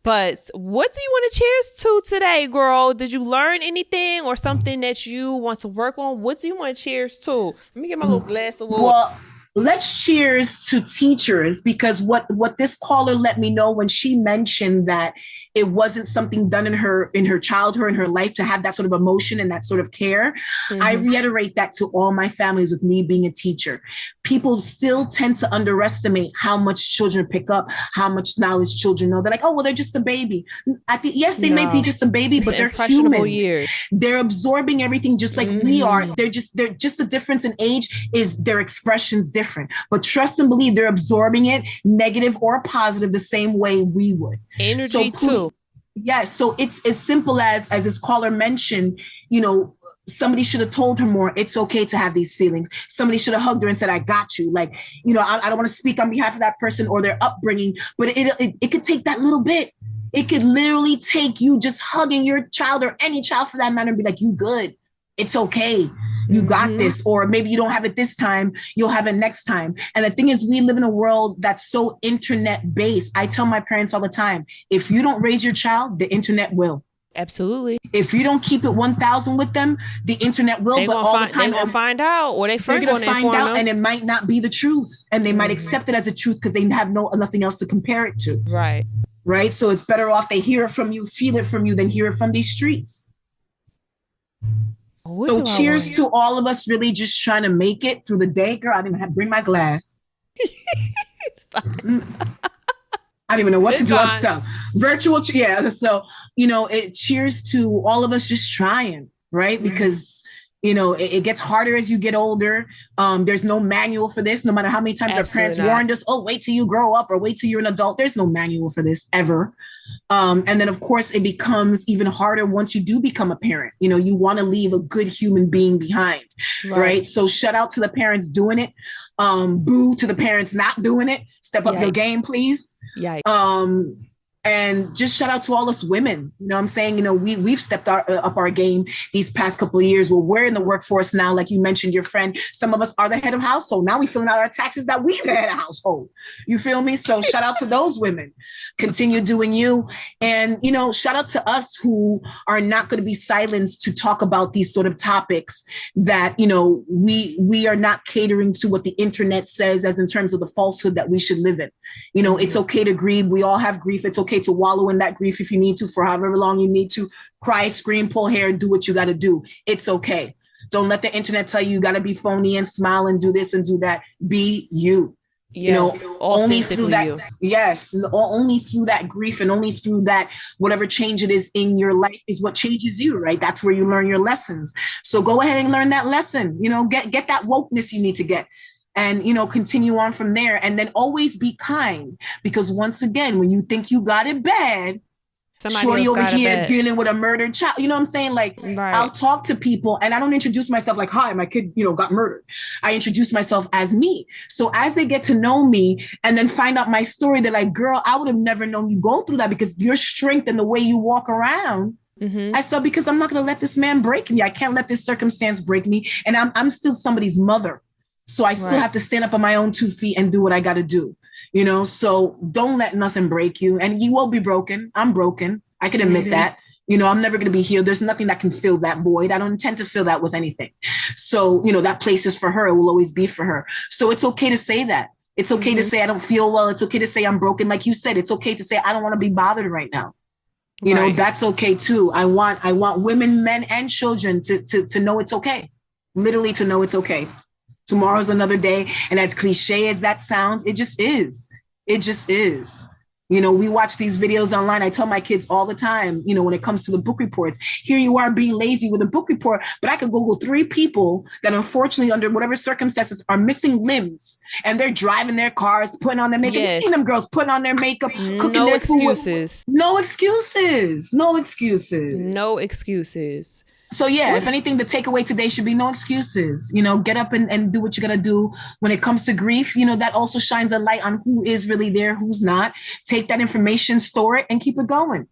But what do you want to cheers to today, girl? Did you learn anything or something that you want to work on? What do you want to cheers to? Let me get my little glass of water. Well, let's cheers to teachers, because what this caller let me know when she mentioned that it wasn't something done in her childhood, in her life, to have that sort of emotion and that sort of care. I reiterate that to all my families with me being a teacher. People still tend to underestimate how much children pick up, how much knowledge children know. They're like, oh, well, they're just a baby. Yes, they may be just a baby, but they're humans. Years. They're absorbing everything just like we are. They're just the difference in age is their expressions different. But trust and believe they're absorbing it, negative or positive, the same way we would. Energy too. Yes. So it's as simple as this caller mentioned, somebody should have told her more. It's okay to have these feelings. Somebody should have hugged her and said, I got you. Like, I don't want to speak on behalf of that person or their upbringing, but it could take that little bit. It could literally take you just hugging your child or any child for that matter and be like, you good. It's okay. You got this. Or maybe you don't have it this time. You'll have it next time. And the thing is, we live in a world that's so internet based. I tell my parents all the time, if you don't raise your child, the internet will. Absolutely. If you don't keep it 1,000 with them, the internet will. But all the time they're going to find out, or they're going to find out, and it might not be the truth. And they might accept it as a truth because they have nothing else to compare it to. Right. So it's better off they hear it from you, feel it from you, than hear it from these streets. So cheers to all of us really just trying to make it through the day. Girl, I didn't even have to bring my glass. I don't even know what to do. I'm stuck. Virtual, yeah. So, it cheers to all of us just trying, right? Because, it gets harder as you get older. There's no manual for this, no matter how many times our parents warned us, oh, wait till you grow up or wait till you're an adult. There's no manual for this ever. And then, of course, it becomes even harder once you do become a parent. You want to leave a good human being behind, right? So shout out to the parents doing it. Boo to the parents not doing it. Step up your game, please. And just shout out to all us women. I'm saying, we've stepped up our game these past couple of years. Well, we're in the workforce now. Like you mentioned, your friend, some of us are the head of household. Now we're filling out our taxes that we're the head of household. You feel me? So shout out to those women. Continue doing you. And, shout out to us who are not going to be silenced to talk about these sort of topics that, we are not catering to what the internet says as in terms of the falsehood that we should live in. It's okay to grieve. We all have grief. It's okay to wallow in that grief if you need to for however long you need to. Cry, scream, pull hair, do what you got to do. It's okay. Don't let the internet tell you got to be phony and smile and do this and do that. Be you. Only through that. Only through that grief and only through that, whatever change it is in your life is what changes you, right? That's where you learn your lessons. So go ahead and learn that lesson, get that wokeness you need to get. And, continue on from there, and then always be kind, because once again, when you think you got it bad, shorty over here dealing with a murdered child, you know what I'm saying? Like, I'll talk to people and I don't introduce myself like, hi, my kid, got murdered. I introduce myself as me. So as they get to know me and then find out my story, they're like, girl, I would have never known you go through that, because your strength and the way you walk around. I said, because I'm not going to let this man break me. I can't let this circumstance break me. And I'm still somebody's mother. So I still have to stand up on my own 2 feet and do what I got to do, so don't let nothing break you. And you will be broken. I'm broken. I can admit that. I'm never going to be healed. There's nothing that can fill that void. I don't intend to fill that with anything. So, that place is for her. It will always be for her. So it's okay to say that. It's okay to say I don't feel well. It's okay to say I'm broken. Like you said, it's okay to say I don't want to be bothered right now. That's okay too. I want women, men, and children to know it's okay. Literally to know it's okay. Tomorrow's another day. And as cliche as that sounds, it just is. It just is. We watch these videos online. I tell my kids all the time, when it comes to the book reports, here you are being lazy with a book report, but I could Google 3 people that unfortunately under whatever circumstances are missing limbs, and they're driving their cars, putting on their makeup. You've seen them girls putting on their makeup, cooking their food. No excuses. No excuses. No excuses. So if anything, the takeaway today should be no excuses. Get up and do what you got to do. When it comes to grief, that also shines a light on who is really there, who's not. Take that information, store it, and keep it going.